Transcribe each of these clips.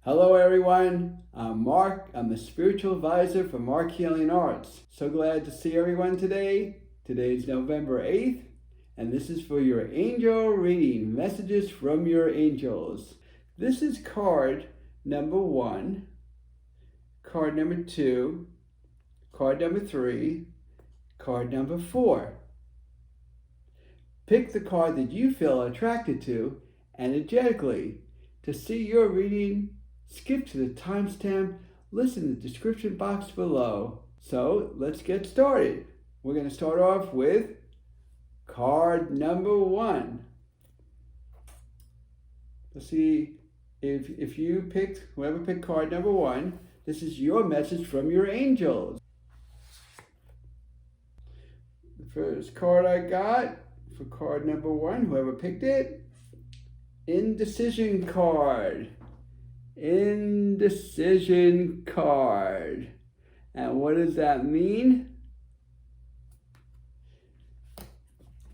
Hello everyone, I'm Mark. I'm the spiritual advisor for Marc Healing Arts. So glad to see everyone today. Today is November 8th, and this is for your angel reading, messages from your angels. This is card number 1, card number 2, card number 3, card number 4. Pick the card that you feel attracted to energetically. To see your reading, skip to the timestamp, listen to the description box below. So let's get started. We're going to start off with card number 1. Let's see if you picked, whoever picked card number 1, this is your message from your angels. The first card I got for card number 1, whoever picked it, indecision card. Indecision card. And what does that mean?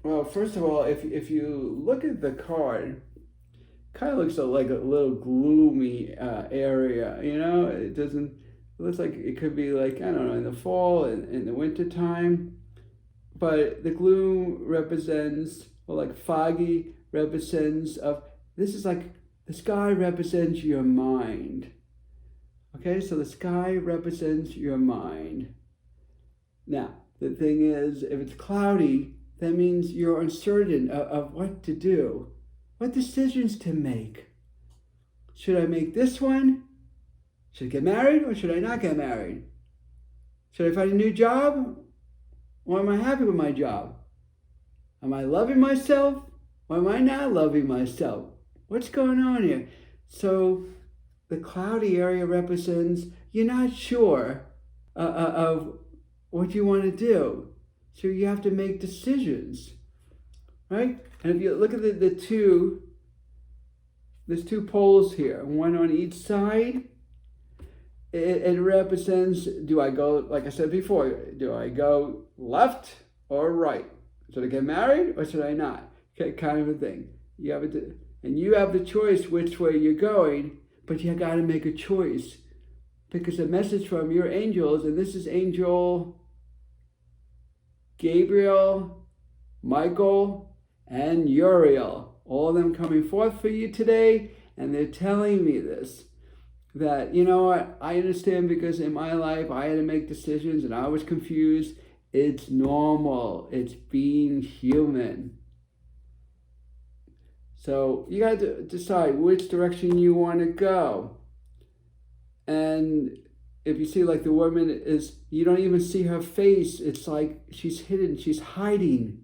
Well, first of all, if you look at the card, kind of looks like a little gloomy area, you know? It looks like it could be like, I don't know, in the fall and in the winter time. But the gloom represents, or like foggy represents of, this is like, the sky represents your mind. Okay, so the sky represents your mind. Now, the thing is, if it's cloudy, that means you're uncertain of what to do, what decisions to make. Should I make this one? Should I get married or should I not get married? Should I find a new job? Or am I happy with my job? Am I loving myself or am I not loving myself? What's going on here? So the cloudy area represents you're not sure of what you want to do. So you have to make decisions, right? And if you look at there's two poles here, one on each side. It represents, do I go, like I said before, do I go left or right? Should I get married or should I not? Okay, kind of a thing. You have the choice which way you're going, but you got to make a choice. Because a message from your angels, and this is Angel Gabriel, Michael, and Uriel. All of them coming forth for you today, and they're telling me this. That, you know what, I understand because in my life I had to make decisions and I was confused. It's normal. It's being human. So you got to decide which direction you want to go. And if you see like the woman is, you don't even see her face. It's like she's hidden, she's hiding.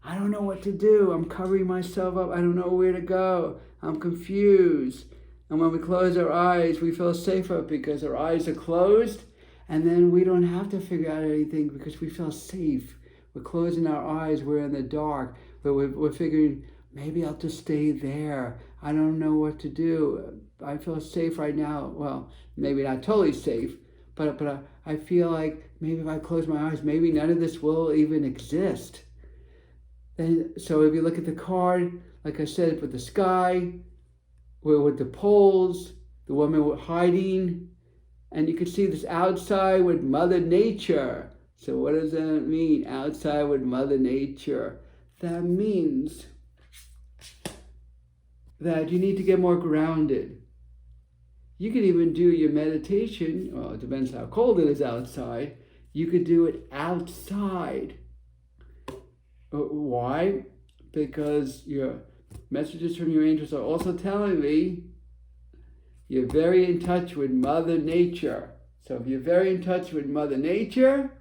I don't know what to do. I'm covering myself up. I don't know where to go. I'm confused. And when we close our eyes, we feel safer because our eyes are closed. And then we don't have to figure out anything because we feel safe. We're closing our eyes. We're in the dark. But we're figuring, maybe I'll just stay there. I don't know what to do. I feel safe right now. Well, maybe not totally safe. But I feel like maybe if I close my eyes, maybe none of this will even exist. And so if you look at the card, like I said, with the sky, we're with the poles, the woman hiding, and you can see this outside with Mother Nature. So what does that mean, outside with Mother Nature? That means that you need to get more grounded. You can even do your meditation, well, it depends how cold it is outside. You could do it outside. Why? Because your messages from your angels are also telling me you're very in touch with Mother Nature. So if you're very in touch with Mother Nature,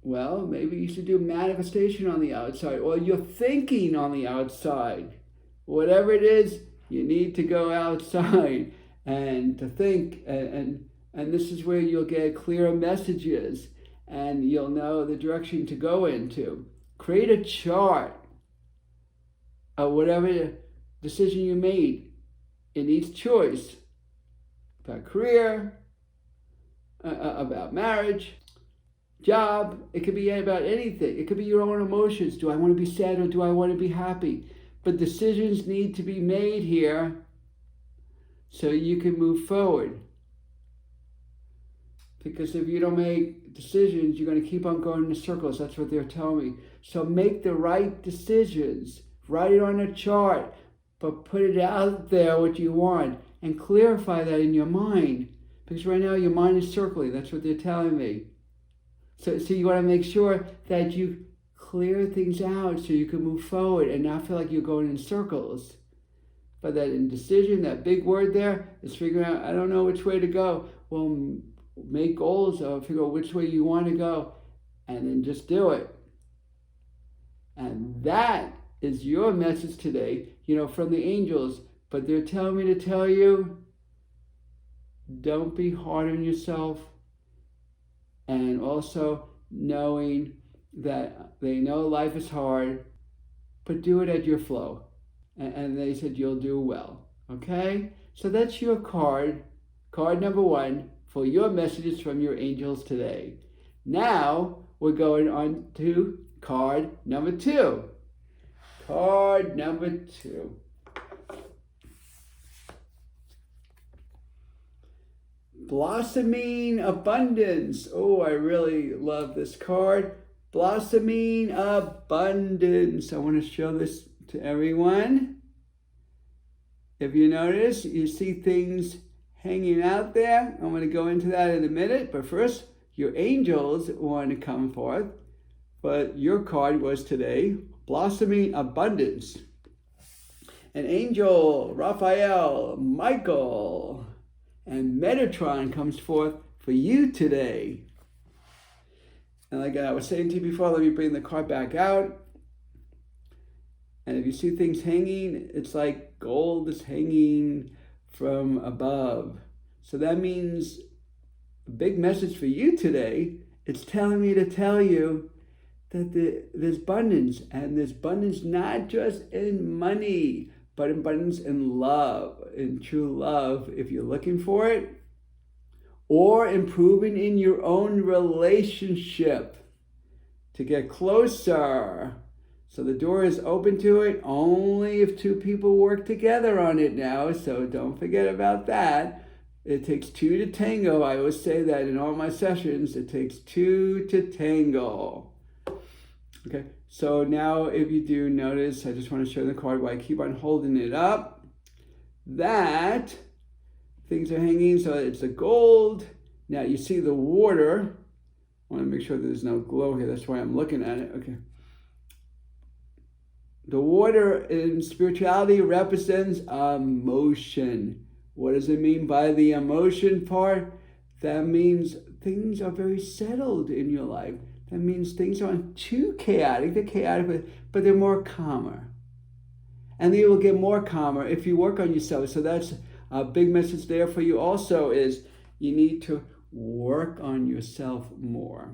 well, maybe you should do manifestation on the outside, or you're thinking on the outside. Whatever it is, you need to go outside and to think, and this is where you'll get clearer messages and you'll know the direction to go into. Create a chart of whatever decision you made in each choice, about career, about marriage, job. It could be about anything. It could be your own emotions. Do I want to be sad or do I want to be happy? But decisions need to be made here so you can move forward. Because if you don't make decisions, you're going to keep on going in circles. That's what they're telling me. So make the right decisions. Write it on a chart, but put it out there what you want and clarify that in your mind. Because right now your mind is circling. That's what they're telling me. So you want to make sure that you clear things out so you can move forward and not feel like you're going in circles. But that indecision, that big word there, is figuring out, I don't know which way to go. Well, make goals or figure out which way you want to go and then just do it. And that is your message today, from the angels. But they're telling me to tell you, don't be hard on yourself. And also knowing that they know life is hard, but do it at your flow. And they said you'll do well. Okay? So that's your card number 1 for your messages from your angels today. Now we're going on to card number 2. Card number 2. Blossoming abundance. Oh, I really love this card. Blossoming abundance. I want to show this to everyone. If you notice, you see things hanging out there. I'm going to go into that in a minute. But first, your angels want to come forth. But your card was today, blossoming abundance. An angel, Raphael, Michael, and Metatron comes forth for you today. And like I was saying to you before, let me bring the card back out. And if you see things hanging, it's like gold is hanging from above. So that means a big message for you today. It's telling me to tell you that there's abundance. And there's abundance not just in money, but abundance in love, in true love, if you're looking for it, or improving in your own relationship to get closer. So the door is open to it only if 2 people work together on it now, so don't forget about that. It takes 2 to tango. I always say that in all my sessions. It takes 2 to tango. Okay, so now if you do notice, I just want to show the card while I keep on holding it up, that things are hanging, so it's the gold. Now you see the water. I want to make sure there's no glow here. That's why I'm looking at it. Okay. The water in spirituality represents emotion. What does it mean by the emotion part? That means things are very settled in your life. That means things aren't too chaotic. They're chaotic, but they're more calmer. And they will get more calmer if you work on yourself. So that's a big message there for you also, is you need to work on yourself more.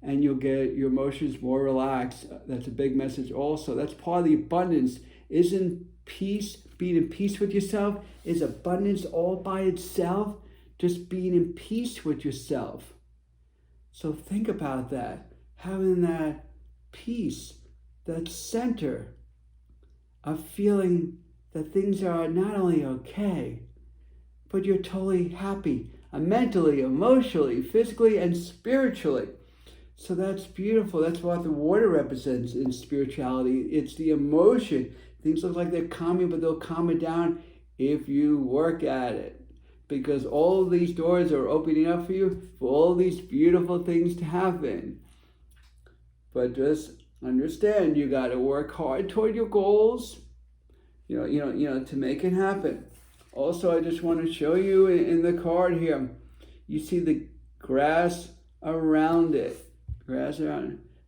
And you'll get your emotions more relaxed. That's a big message also. That's part of the abundance. Isn't peace, being in peace with yourself, is abundance all by itself? Just being in peace with yourself. So think about that. Having that peace, that center of feeling that things are not only okay, but you're totally happy, mentally, emotionally, physically, and spiritually. So that's beautiful. That's what the water represents in spirituality. It's the emotion. Things look like they're calming, but they'll calm it down if you work at it. Because all of these doors are opening up for you for all these beautiful things to happen. But just understand, you got to work hard toward your goals, to make it happen. Also, I just want to show you in the card here, you see the grass around it.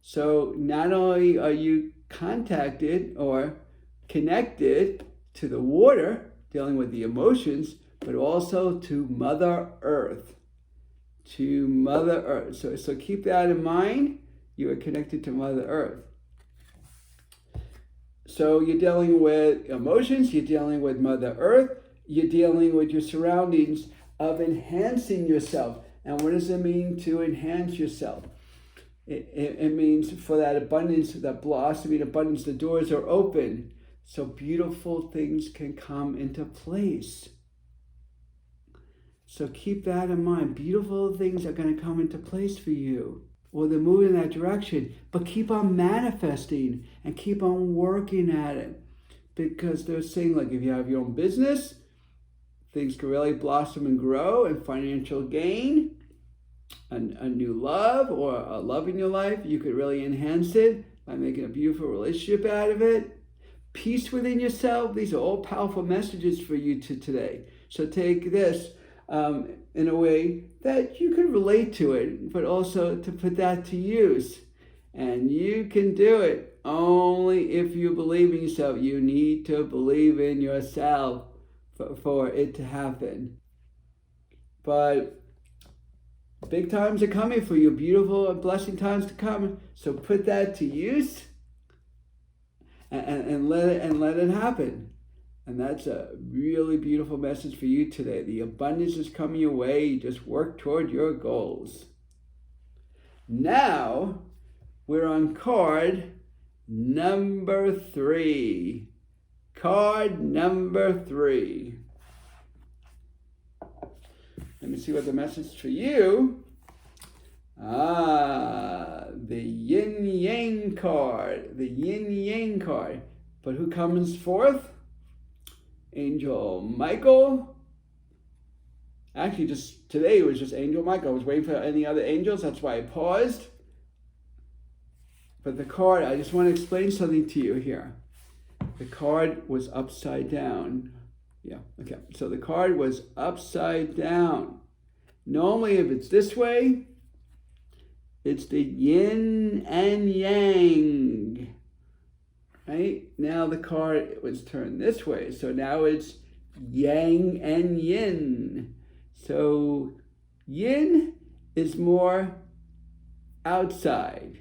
So not only are you contacted or connected to the water, dealing with the emotions, but also to Mother Earth. So keep that in mind. You are connected to Mother Earth. So you're dealing with emotions, you're dealing with Mother Earth, you're dealing with your surroundings of enhancing yourself. And what does it mean to enhance yourself? It means for that abundance, that blossoming abundance, the doors are open. So beautiful things can come into place. So keep that in mind. Beautiful things are going to come into place for you. Well, they're moving in that direction. But keep on manifesting and keep on working at it. Because they're saying, like, if you have your own business, things can really blossom and grow, and financial gain, a new love or a love in your life, you could really enhance it by making a beautiful relationship out of it. Peace within yourself. These are all powerful messages for you today. So take this in a way that you can relate to it, but also to put that to use. And you can do it only if you believe in yourself. You need to believe in yourself for it to happen. But big times are coming for you, beautiful and blessing times to come. So put that to use and let it happen. And that's a really beautiful message for you today. The abundance is coming your way. You just work toward your goals. Now we're on card number 3. Card number 3. Let me see what the message for you. The yin yang card. The yin yang card. But who comes forth? Angel Michael. Actually, just today it was just Angel Michael. I was waiting for any other angels. That's why I paused. But the card, I just want to explain something to you here. The card was upside down. Yeah, okay. So the card was upside down. Normally, if it's this way, it's the yin and yang. Right? Now the card was turned this way. So now it's yang and yin. So yin is more outside.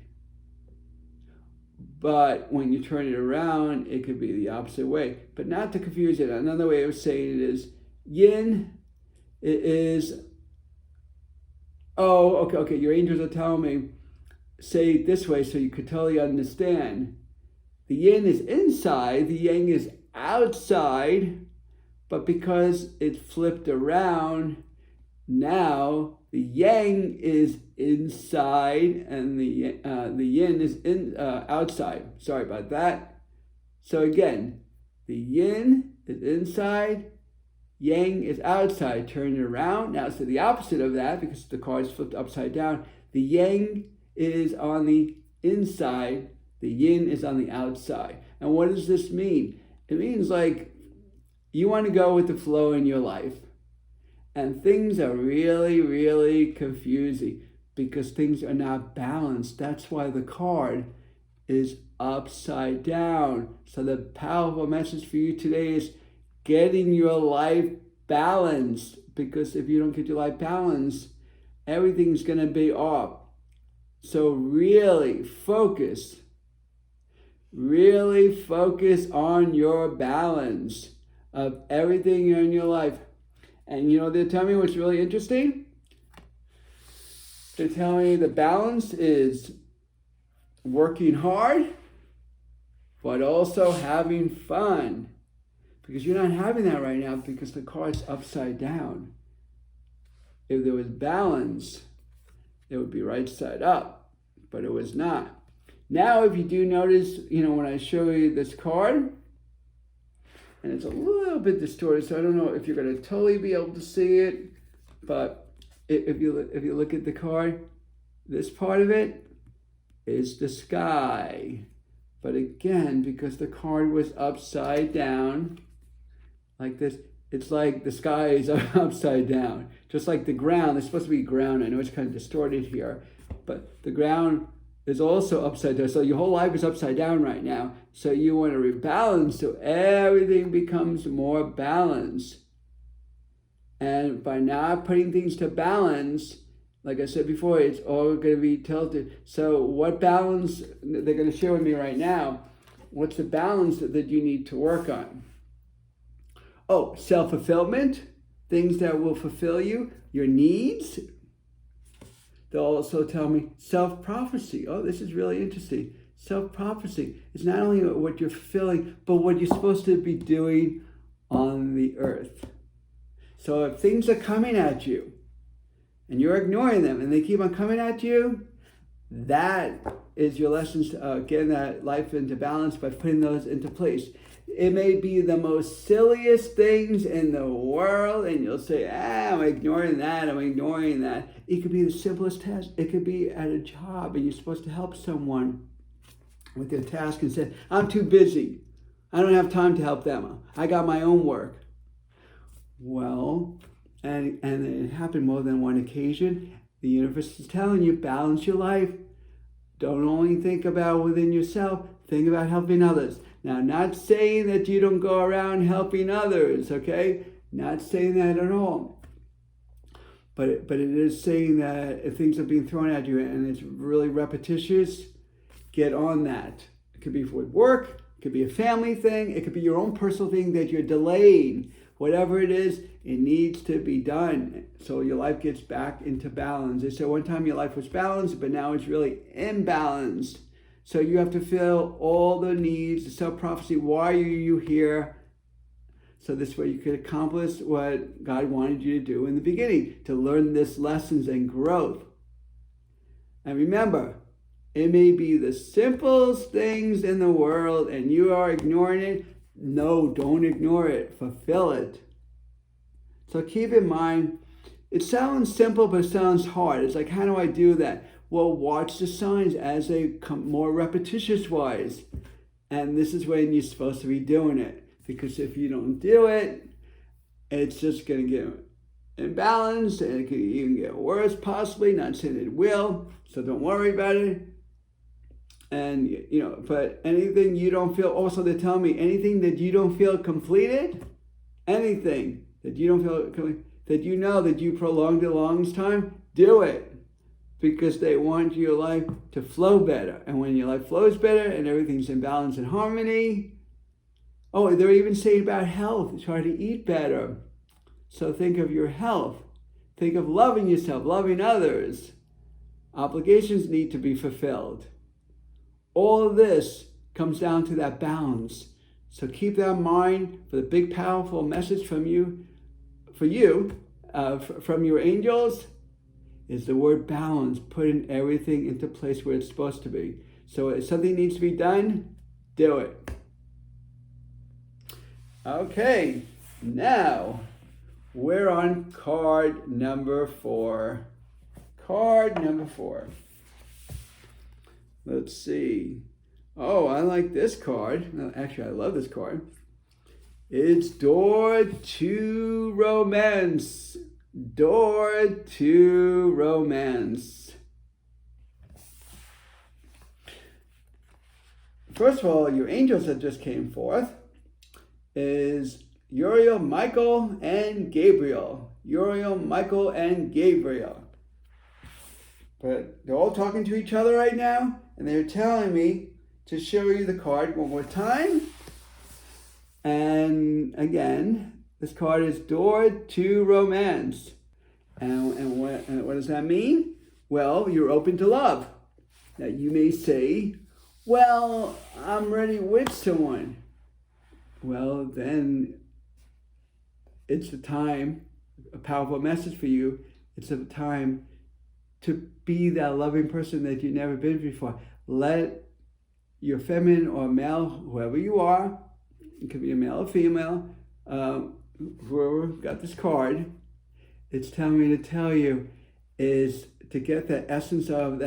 But when you turn it around, it could be the opposite way. But not to confuse it, another way of saying it is yin is, okay, your angels are telling me, say it this way so you could totally understand. The yin is inside, the yang is outside, but because it flipped around, now the yang is inside and the yin is outside. Sorry about that. So again, the yin is inside, yang is outside. Turn it around. Now it's the opposite of that because the card is flipped upside down. The yang is on the inside, the yin is on the outside. And what does this mean? It means like you want to go with the flow in your life. And things are really, really confusing because things are not balanced. That's why the card is upside down. So the powerful message for you today is getting your life balanced. Because if you don't get your life balanced, everything's going to be off. So really focus on your balance of everything in your life. And you know, they're telling me what's really interesting. They're telling me the balance is working hard, but also having fun. Because you're not having that right now because the card's upside down. If there was balance, it would be right side up, but it was not. Now, if you do notice, when I show you this card, and it's a little bit distorted, so I don't know if you're going to totally be able to see it, but if you look at the card, this part of it is the sky. But again, because the card was upside down, like this, it's like the sky is upside down. Just like the ground, there's supposed to be ground. I know it's kind of distorted here, but the ground is also upside down. So your whole life is upside down right now. So you want to rebalance so everything becomes more balanced. And by not putting things to balance, like I said before, it's all going to be tilted. So what balance, they're going to share with me right now, what's the balance that you need to work on? Oh, self-fulfillment, things that will fulfill you, your needs. They'll also tell me self-prophecy. Oh, this is really interesting. Self-prophecy is not only what you're fulfilling, but what you're supposed to be doing on the earth. So if things are coming at you and you're ignoring them and they keep on coming at you, that is your lessons to getting that life into balance by putting those into place. It may be the most silliest things in the world, and you'll say, I'm ignoring that, I'm ignoring that. It could be the simplest task. It could be at a job, and you're supposed to help someone with their task and say, I'm too busy. I don't have time to help them. I got my own work. Well, and it happened more than one occasion. The universe is telling you, balance your life. Don't only think about within yourself, think about helping others. Now, not saying that you don't go around helping others, okay? Not saying that at all. But it is saying that if things are being thrown at you and it's really repetitious, get on that. It could be for work, it could be a family thing, it could be your own personal thing that you're delaying. Whatever it is, it needs to be done so your life gets back into balance. They said one time your life was balanced, but now it's really imbalanced. So you have to fill all the needs, the self-prophecy. Why are you here? So this way you could accomplish what God wanted you to do in the beginning, to learn this lessons and growth. And remember, it may be the simplest things in the world and you are ignoring it. No, don't ignore it. Fulfill it. So keep in mind, it sounds simple, but it sounds hard. It's like, how do I do that? Well, watch the signs as they come more repetitious wise. And this is when you're supposed to be doing it. Because if you don't do it, it's just going to get imbalanced, and it could even get worse, possibly. Not saying it will, so don't worry about it. And, but anything you don't feel, also they're telling me, anything that you don't feel completed, anything that you don't feel, that you know that you prolonged the longest time, do it. Because they want your life to flow better. And when your life flows better and everything's in balance and harmony, they're even saying about health, try to eat better. So think of your health. Think of loving yourself, loving others. Obligations need to be fulfilled. All of this comes down to that balance. So keep that in mind for the big, powerful message from you, from your angels, is the word balance, putting everything into place where it's supposed to be. So if something needs to be done, do it. Okay, now we're on card number 4. Card number 4. Let's see. Oh, I like this card. Actually, I love this card. It's Door to Romance. Door to Romance. First of all, your angels that just came forth is Uriel, Michael, and Gabriel. Uriel, Michael, and Gabriel. But they're all talking to each other right now, and they're telling me to show you the card one more time. And again, this card is Door to Romance. And what does that mean? Well, you're open to love. Now you may say, well, I'm ready with someone. Well, then it's the time, a powerful message for you. It's a time to be that loving person that you've never been before. Let your feminine or male, whoever you are, it could be a male or female, whoever got this card, it's telling me to tell you is to get the essence of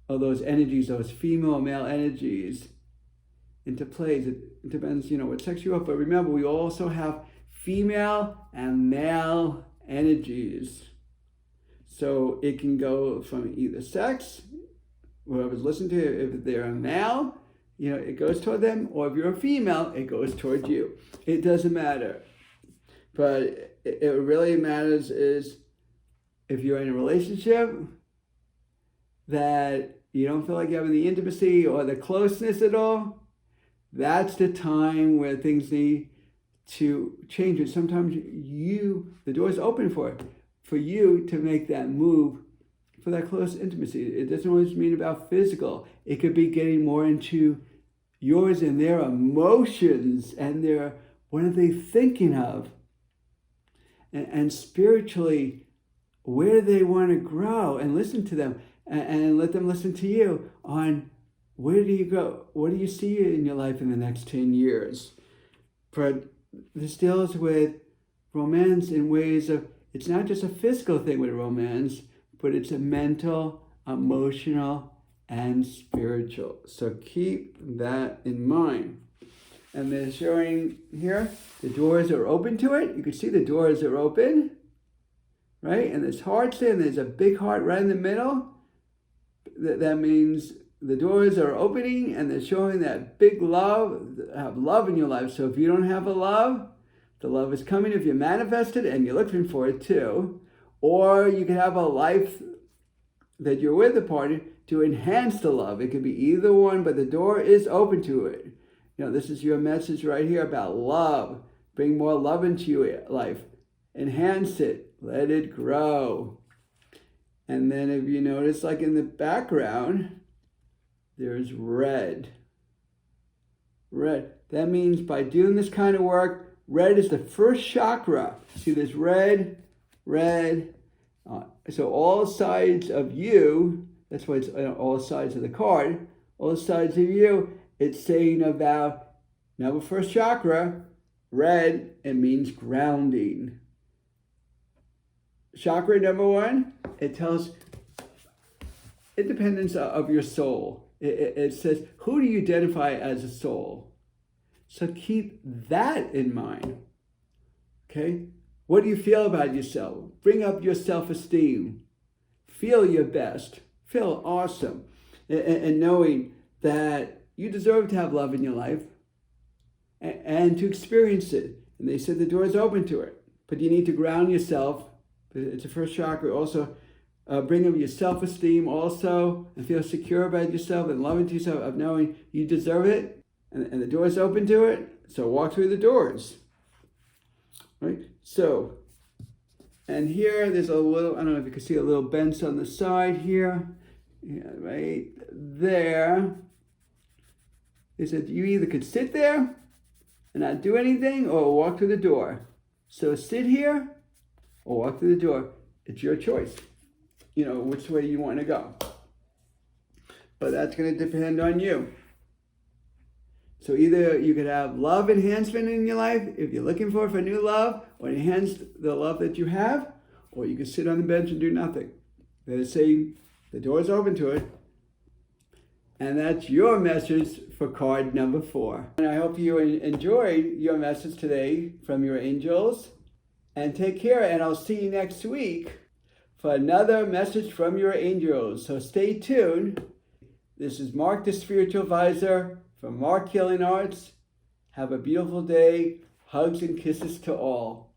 those energies, those female or male energies into place. It depends, what sex you are, but remember, we also have female and male energies. So it can go from either sex, whoever's listening to it, if they're a male, it goes toward them, or if you're a female, it goes toward you. It doesn't matter. But it really matters is if you're in a relationship that you don't feel like you're having the intimacy or the closeness at all, that's the time where things need to change. And sometimes the door's open for you to make that move for that close intimacy. It doesn't always mean about physical. It could be getting more into yours and their emotions and what are they thinking of? and spiritually, where they want to grow, and listen to them, and let them listen to you on where do you go? What do you see in your life in the next 10 years? But this deals with romance in ways of, it's not just a physical thing with romance, but it's a mental, emotional, and spiritual. So keep that in mind. And they're showing here, the doors are open to it. You can see the doors are open, right? And there's hearts there, and there's a big heart right in the middle. That means the doors are opening, and they're showing that big love, have love in your life. So if you don't have a love, the love is coming if you manifest it, and you're looking for it too. Or you can have a life that you're with a partner to enhance the love. It could be either one, but the door is open to it. You know, this is your message right here about love. Bring more love into your life. Enhance it. Let it grow. And then if you notice, like in the background, there's red. Red. That means by doing this kind of work, red is the first chakra. See this red, red. So all sides of you, that's why it's all sides of the card, all sides of you, it's saying about, number first chakra, red, it means grounding. Chakra number one, it tells independence of your soul. It says, who do you identify as a soul? So keep that in mind, okay? What do you feel about yourself? Bring up your self-esteem. Feel your best. Feel awesome. And knowing that you deserve to have love in your life and to experience it. And they said the door is open to it. But you need to ground yourself. It's the first chakra. Also, bring up your self-esteem also, and feel secure about yourself and loving to yourself, of knowing you deserve it, and the door is open to it. So walk through the doors. Right? So, and here there's a little, I don't know if you can see a little bench on the side here. Yeah, right there. It said you either could sit there and not do anything, or walk through the door. So sit here or walk through the door. It's your choice. You know, which way you want to go. But that's going to depend on you. So either you could have love enhancement in your life, if you're looking for new love, or enhance the love that you have, or you can sit on the bench and do nothing. They're saying the door's open to it. And that's your message for card number 4. And I hope you enjoyed your message today from your angels. And take care, and I'll see you next week for another message from your angels. So stay tuned. This is Marc, the Spiritual Advisor from Marc Healing Arts. Have a beautiful day. Hugs and kisses to all.